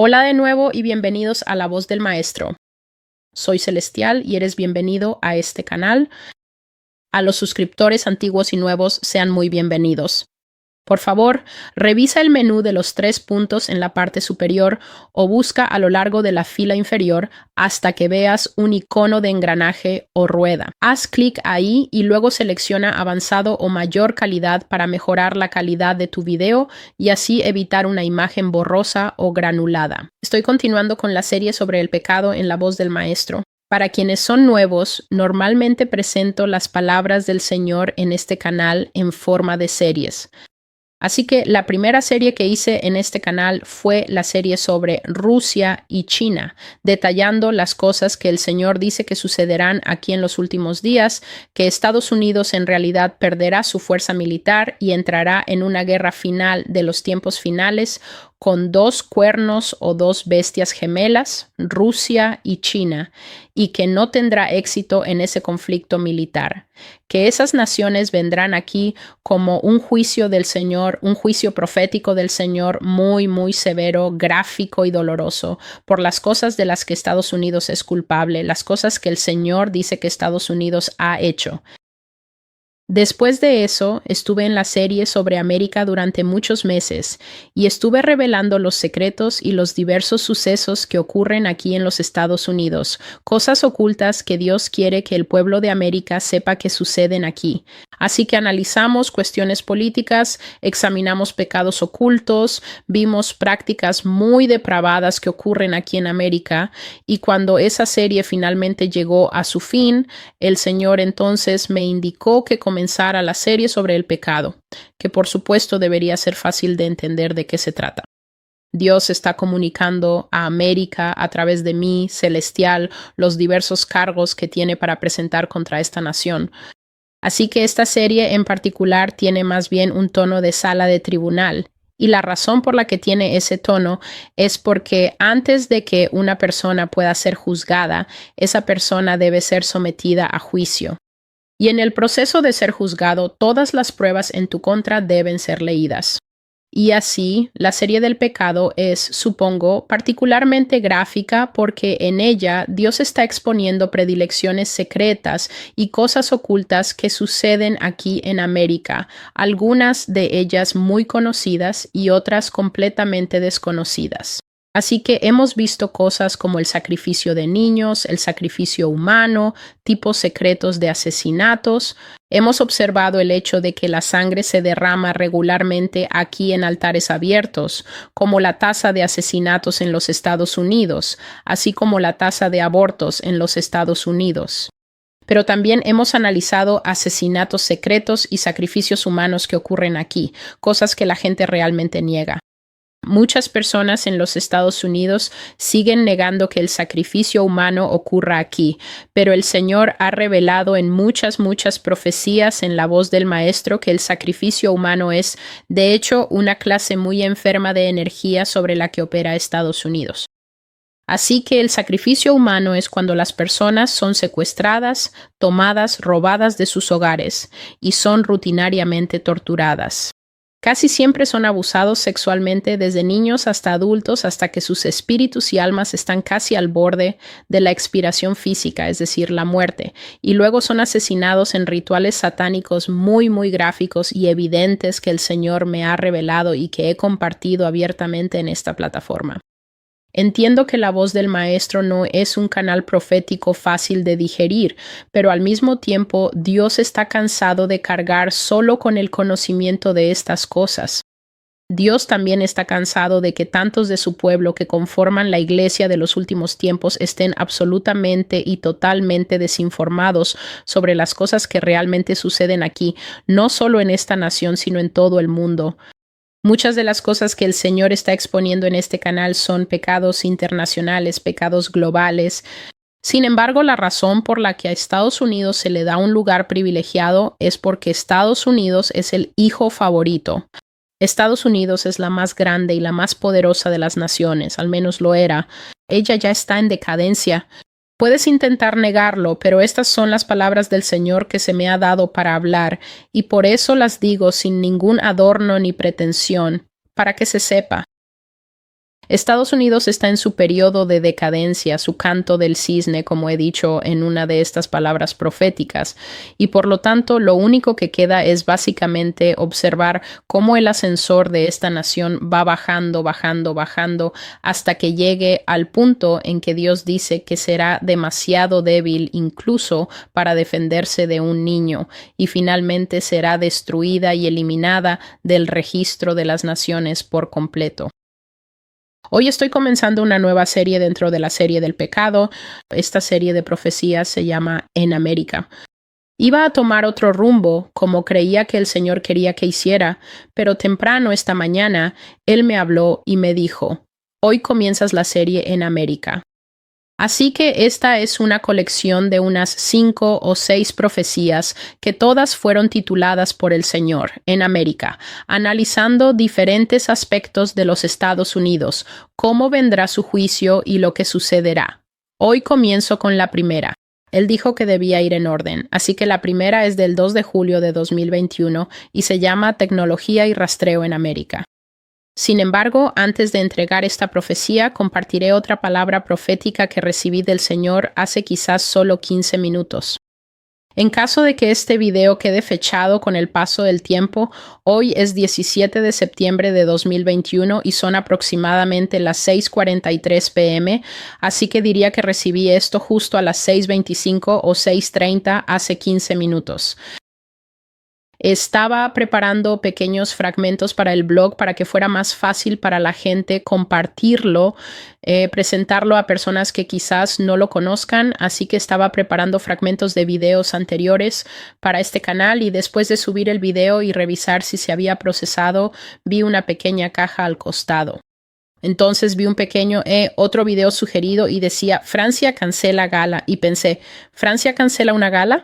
Hola de nuevo y bienvenidos a La Voz del Maestro. Soy Celestial y eres bienvenido a este canal. A los suscriptores antiguos y nuevos sean muy bienvenidos. Por favor, revisa el menú de los 3 puntos en la parte superior o busca a lo largo de la fila inferior hasta que veas un icono de engranaje o rueda. Haz clic ahí y luego selecciona avanzado o mayor calidad para mejorar la calidad de tu video y así evitar una imagen borrosa o granulada. Estoy continuando con la serie sobre el pecado en La Voz del Maestro. Para quienes son nuevos, normalmente presento las palabras del Señor en este canal en forma de series. Así que la primera serie que hice en este canal fue la serie sobre Rusia y China, detallando las cosas que el Señor dice que sucederán aquí en los últimos días, que Estados Unidos en realidad perderá su fuerza militar y entrará en una guerra final de los tiempos finales con 2 cuernos o 2 bestias gemelas, Rusia y China, y que no tendrá éxito en ese conflicto militar, que esas naciones vendrán aquí como un juicio del Señor, un juicio profético del Señor muy, muy severo, gráfico y doloroso por las cosas de las que Estados Unidos es culpable, las cosas que el Señor dice que Estados Unidos ha hecho. Después de eso, estuve en la serie sobre América durante muchos meses y estuve revelando los secretos y los diversos sucesos que ocurren aquí en los Estados Unidos, cosas ocultas que Dios quiere que el pueblo de América sepa que suceden aquí. Así que analizamos cuestiones políticas, examinamos pecados ocultos, vimos prácticas muy depravadas que ocurren aquí en América y cuando esa serie finalmente llegó a su fin, el Señor entonces me indicó que comenzara la serie sobre el pecado, que por supuesto debería ser fácil de entender de qué se trata. Dios está comunicando a América a través de mí, Celestial, los diversos cargos que tiene para presentar contra esta nación. Así que esta serie en particular tiene más bien un tono de sala de tribunal. Y la razón por la que tiene ese tono es porque antes de que una persona pueda ser juzgada, esa persona debe ser sometida a juicio. Y en el proceso de ser juzgado, todas las pruebas en tu contra deben ser leídas. Y así, la serie del pecado es, supongo, particularmente gráfica porque en ella Dios está exponiendo predilecciones secretas y cosas ocultas que suceden aquí en América, algunas de ellas muy conocidas y otras completamente desconocidas. Así que hemos visto cosas como el sacrificio de niños, el sacrificio humano, tipos secretos de asesinatos. Hemos observado el hecho de que la sangre se derrama regularmente aquí en altares abiertos, como la tasa de asesinatos en los Estados Unidos, así como la tasa de abortos en los Estados Unidos. Pero también hemos analizado asesinatos secretos y sacrificios humanos que ocurren aquí, cosas que la gente realmente niega. Muchas personas en los Estados Unidos siguen negando que el sacrificio humano ocurra aquí, pero el Señor ha revelado en muchas profecías en La Voz del Maestro que el sacrificio humano es, de hecho, una clase muy enferma de energía sobre la que opera Estados Unidos. Así que el sacrificio humano es cuando las personas son secuestradas, tomadas, robadas de sus hogares y son rutinariamente torturadas. Casi siempre son abusados sexualmente desde niños hasta adultos hasta que sus espíritus y almas están casi al borde de la expiración física, es decir, la muerte, y luego son asesinados en rituales satánicos muy gráficos y evidentes que el Señor me ha revelado y que he compartido abiertamente en esta plataforma. Entiendo que La Voz del Maestro no es un canal profético fácil de digerir, pero al mismo tiempo Dios está cansado de cargar solo con el conocimiento de estas cosas. Dios también está cansado de que tantos de su pueblo que conforman la iglesia de los últimos tiempos estén absolutamente y totalmente desinformados sobre las cosas que realmente suceden aquí, no solo en esta nación, sino en todo el mundo. Muchas de las cosas que el Señor está exponiendo en este canal son pecados internacionales, pecados globales. Sin embargo, la razón por la que a Estados Unidos se le da un lugar privilegiado es porque Estados Unidos es el hijo favorito. Estados Unidos es la más grande y la más poderosa de las naciones, al menos lo era. Ella ya está en decadencia. Puedes intentar negarlo, pero estas son las palabras del Señor que se me ha dado para hablar, y por eso las digo sin ningún adorno ni pretensión, para que se sepa. Estados Unidos está en su periodo de decadencia, su canto del cisne, como he dicho en una de estas palabras proféticas, y por lo tanto lo único que queda es básicamente observar cómo el ascensor de esta nación va bajando, bajando, bajando, hasta que llegue al punto en que Dios dice que será demasiado débil incluso para defenderse de un niño, y finalmente será destruida y eliminada del registro de las naciones por completo. Hoy estoy comenzando una nueva serie dentro de la serie del pecado. Esta serie de profecías se llama En América. Iba a tomar otro rumbo, como creía que el Señor quería que hiciera, pero temprano esta mañana Él me habló y me dijo, hoy comienzas la serie En América. Así que esta es una colección de unas 5 o 6 profecías que todas fueron tituladas por el Señor en América, analizando diferentes aspectos de los Estados Unidos, cómo vendrá su juicio y lo que sucederá. Hoy comienzo con la primera. Él dijo que debía ir en orden, así que la primera es del 2 de julio de 2021 y se llama Tecnología y rastreo en América. Sin embargo, antes de entregar esta profecía, compartiré otra palabra profética que recibí del Señor hace quizás solo 15 minutos. En caso de que este video quede fechado con el paso del tiempo, hoy es 17 de septiembre de 2021 y son aproximadamente las 6:43 p.m., así que diría que recibí esto justo a las 6:25 o 6:30 hace 15 minutos. Estaba preparando pequeños fragmentos para el blog para que fuera más fácil para la gente compartirlo, presentarlo a personas que quizás no lo conozcan, así que estaba preparando fragmentos de videos anteriores para este canal y después de subir el video y revisar si se había procesado, vi una pequeña caja al costado. Entonces vi un pequeño otro video sugerido y decía Francia cancela gala y pensé, ¿Francia cancela una gala?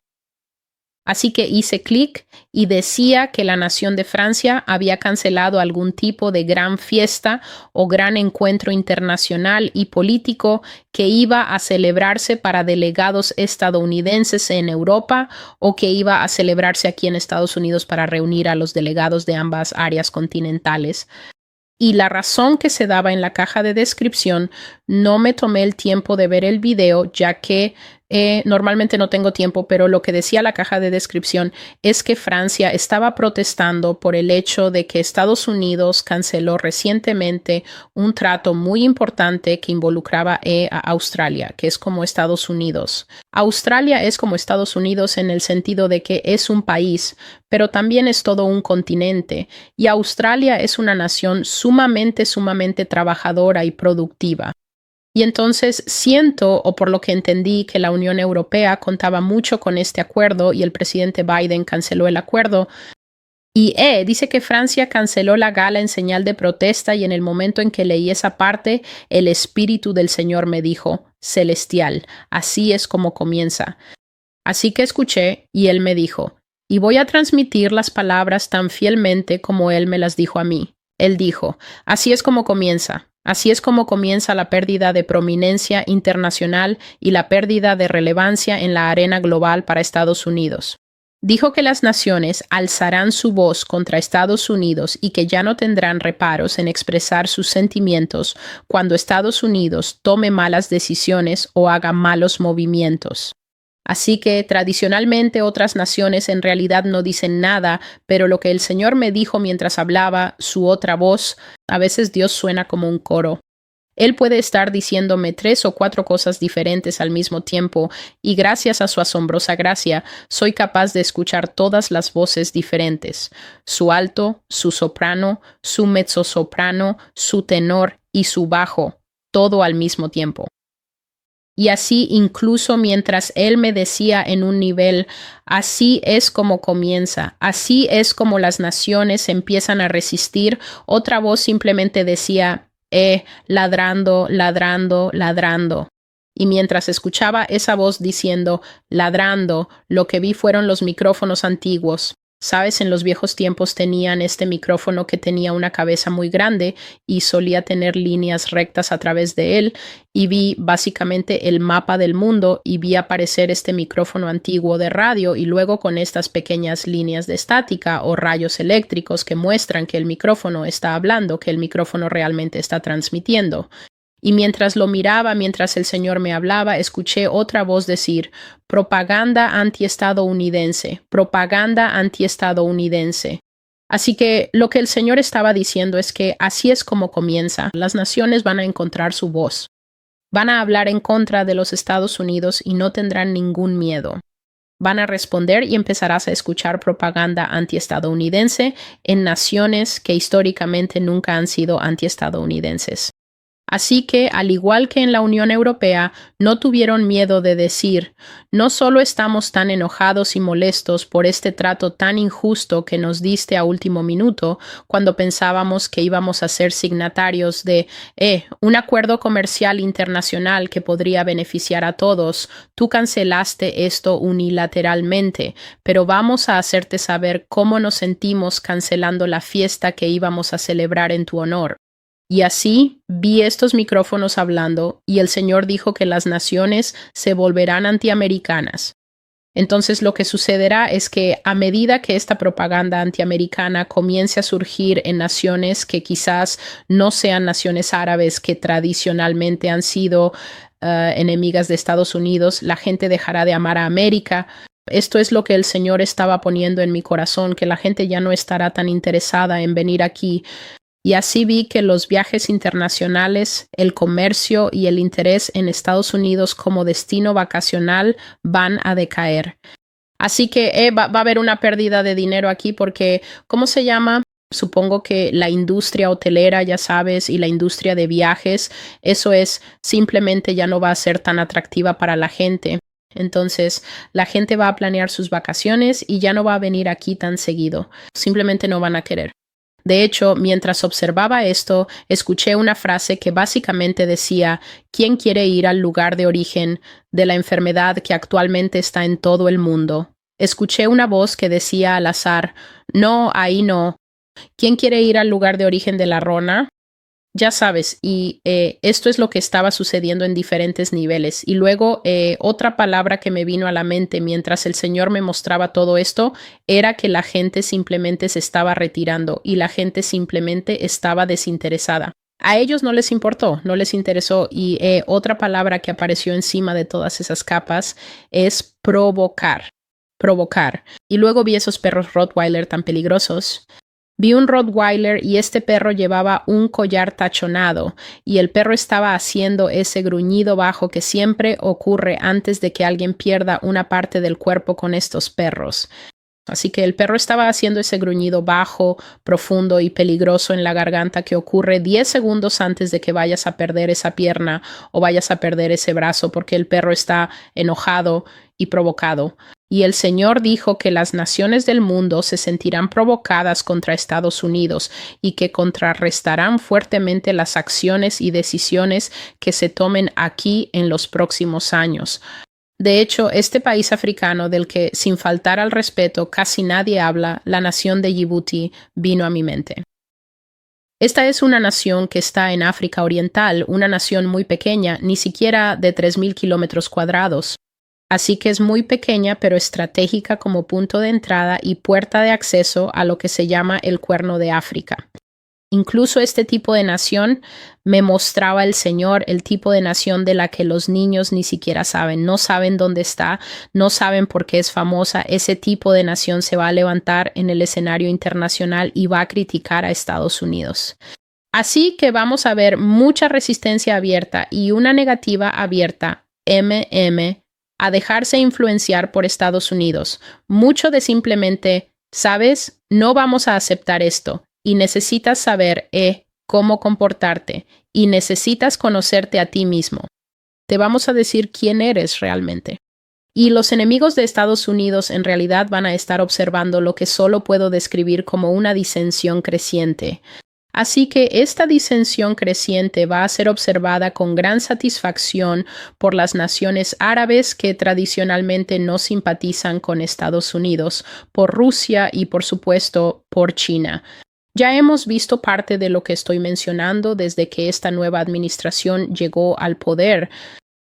Así que hice clic y decía que la nación de Francia había cancelado algún tipo de gran fiesta o gran encuentro internacional y político que iba a celebrarse para delegados estadounidenses en Europa o que iba a celebrarse aquí en Estados Unidos para reunir a los delegados de ambas áreas continentales. Y la razón que se daba en la caja de descripción, no me tomé el tiempo de ver el video, ya que normalmente no tengo tiempo, pero lo que decía la caja de descripción es que Francia estaba protestando por el hecho de que Estados Unidos canceló recientemente un trato muy importante que involucraba a Australia, que es como Estados Unidos. Australia es como Estados Unidos en el sentido de que es un país, pero también es todo un continente, y Australia es una nación sumamente trabajadora y productiva. Y entonces siento, o por lo que entendí, que la Unión Europea contaba mucho con este acuerdo y el presidente Biden canceló el acuerdo. Y dice que Francia canceló la gala en señal de protesta y en el momento en que leí esa parte, el Espíritu del Señor me dijo, Celestial, así es como comienza. Así que escuché y él me dijo, y voy a transmitir las palabras tan fielmente como él me las dijo a mí. Él dijo, así es como comienza. Así es como comienza la pérdida de prominencia internacional y la pérdida de relevancia en la arena global para Estados Unidos. Dijo que las naciones alzarán su voz contra Estados Unidos y que ya no tendrán reparos en expresar sus sentimientos cuando Estados Unidos tome malas decisiones o haga malos movimientos. Así que tradicionalmente otras naciones en realidad no dicen nada, pero lo que el Señor me dijo mientras hablaba, su otra voz, a veces Dios suena como un coro. Él puede estar diciéndome 3 o 4 cosas diferentes al mismo tiempo, y gracias a su asombrosa gracia, soy capaz de escuchar todas las voces diferentes, su alto, su soprano, su mezzosoprano, su tenor y su bajo, todo al mismo tiempo. Y así incluso mientras él me decía en un nivel, así es como comienza, así es como las naciones empiezan a resistir, otra voz simplemente decía, ladrando, ladrando, ladrando. Y mientras escuchaba esa voz diciendo, ladrando, lo que vi fueron los micrófonos antiguos. Sabes, en los viejos tiempos tenían este micrófono que tenía una cabeza muy grande y solía tener líneas rectas a través de él, y vi básicamente el mapa del mundo y vi aparecer este micrófono antiguo de radio y luego con estas pequeñas líneas de estática o rayos eléctricos que muestran que el micrófono está hablando, que el micrófono realmente está transmitiendo. Y mientras lo miraba, mientras el Señor me hablaba, escuché otra voz decir: propaganda antiestadounidense, propaganda antiestadounidense. Así que lo que el Señor estaba diciendo es que así es como comienza. Las naciones van a encontrar su voz. Van a hablar en contra de los Estados Unidos y no tendrán ningún miedo. Van a responder y empezarás a escuchar propaganda antiestadounidense en naciones que históricamente nunca han sido antiestadounidenses. Así que, al igual que en la Unión Europea, no tuvieron miedo de decir: no solo estamos tan enojados y molestos por este trato tan injusto que nos diste a último minuto, cuando pensábamos que íbamos a ser signatarios de un acuerdo comercial internacional que podría beneficiar a todos, tú cancelaste esto unilateralmente, pero vamos a hacerte saber cómo nos sentimos cancelando la fiesta que íbamos a celebrar en tu honor. Y así vi estos micrófonos hablando, y el Señor dijo que las naciones se volverán antiamericanas. Entonces lo que sucederá es que a medida que esta propaganda antiamericana comience a surgir en naciones que quizás no sean naciones árabes que tradicionalmente han sido enemigas de Estados Unidos, la gente dejará de amar a América. Esto es lo que el Señor estaba poniendo en mi corazón, que la gente ya no estará tan interesada en venir aquí. Y así vi que los viajes internacionales, el comercio y el interés en Estados Unidos como destino vacacional van a decaer. Así que va a haber una pérdida de dinero aquí porque, ¿cómo se llama? Supongo que la industria hotelera, ya sabes, y la industria de viajes, eso es, simplemente ya no va a ser tan atractiva para la gente. Entonces, la gente va a planear sus vacaciones y ya no va a venir aquí tan seguido. Simplemente no van a querer. De hecho, mientras observaba esto, escuché una frase que básicamente decía: ¿quién quiere ir al lugar de origen de la enfermedad que actualmente está en todo el mundo? Escuché una voz que decía al azar: no, ahí no. ¿Quién quiere ir al lugar de origen de la rona? Ya sabes, y esto es lo que estaba sucediendo en diferentes niveles. Y luego otra palabra que me vino a la mente mientras el Señor me mostraba todo esto era que la gente simplemente se estaba retirando y la gente simplemente estaba desinteresada. A ellos no les importó, no les interesó. Y otra palabra que apareció encima de todas esas capas es provocar. Provocar. Y luego vi esos perros Rottweiler tan peligrosos. Vi un Rottweiler y este perro llevaba un collar tachonado y el perro estaba haciendo ese gruñido bajo que siempre ocurre antes de que alguien pierda una parte del cuerpo con estos perros. Así que el perro estaba haciendo ese gruñido bajo, profundo y peligroso en la garganta que ocurre 10 segundos antes de que vayas a perder esa pierna o vayas a perder ese brazo porque el perro está enojado y provocado. Y el Señor dijo que las naciones del mundo se sentirán provocadas contra Estados Unidos y que contrarrestarán fuertemente las acciones y decisiones que se tomen aquí en los próximos años. De hecho, este país africano del que, sin faltar al respeto, casi nadie habla, la nación de Yibuti, vino a mi mente. Esta es una nación que está en África Oriental, una nación muy pequeña, ni siquiera de 3,000 kilómetros cuadrados. Así que es muy pequeña pero estratégica como punto de entrada y puerta de acceso a lo que se llama el Cuerno de África. Incluso este tipo de nación me mostraba el Señor, el tipo de nación de la que los niños ni siquiera saben, no saben dónde está, no saben por qué es famosa. Ese tipo de nación se va a levantar en el escenario internacional y va a criticar a Estados Unidos. Así que vamos a ver mucha resistencia abierta y una negativa abierta, a dejarse influenciar por Estados Unidos. Mucho de simplemente, ¿sabes? No vamos a aceptar esto. Y necesitas saber, cómo comportarte. Y necesitas conocerte a ti mismo. Te vamos a decir quién eres realmente. Y los enemigos de Estados Unidos en realidad van a estar observando lo que solo puedo describir como una disensión creciente. Así que esta disensión creciente va a ser observada con gran satisfacción por las naciones árabes que tradicionalmente no simpatizan con Estados Unidos, por Rusia y por supuesto por China. Ya hemos visto parte de lo que estoy mencionando desde que esta nueva administración llegó al poder.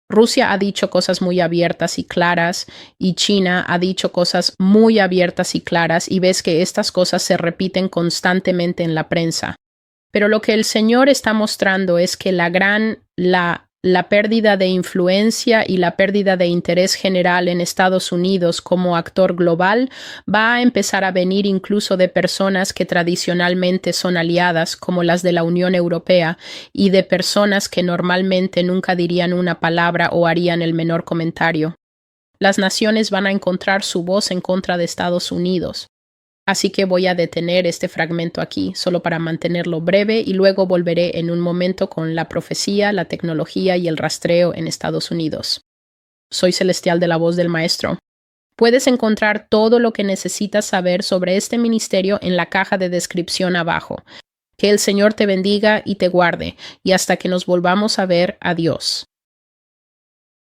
Rusia ha dicho cosas muy abiertas y claras y China ha dicho cosas muy abiertas y claras y ves que estas cosas se repiten constantemente en la prensa. Pero lo que el Señor está mostrando es que la pérdida de influencia y la pérdida de interés general en Estados Unidos como actor global va a empezar a venir incluso de personas que tradicionalmente son aliadas, como las de la Unión Europea, y de personas que normalmente nunca dirían una palabra o harían el menor comentario. Las naciones van a encontrar su voz en contra de Estados Unidos. Así que voy a detener este fragmento aquí, solo para mantenerlo breve, y luego volveré en un momento con la profecía, la tecnología y el rastreo en Estados Unidos. Soy Celestial de la Voz del Maestro. Puedes encontrar todo lo que necesitas saber sobre este ministerio en la caja de descripción abajo. Que el Señor te bendiga y te guarde, y hasta que nos volvamos a ver, adiós.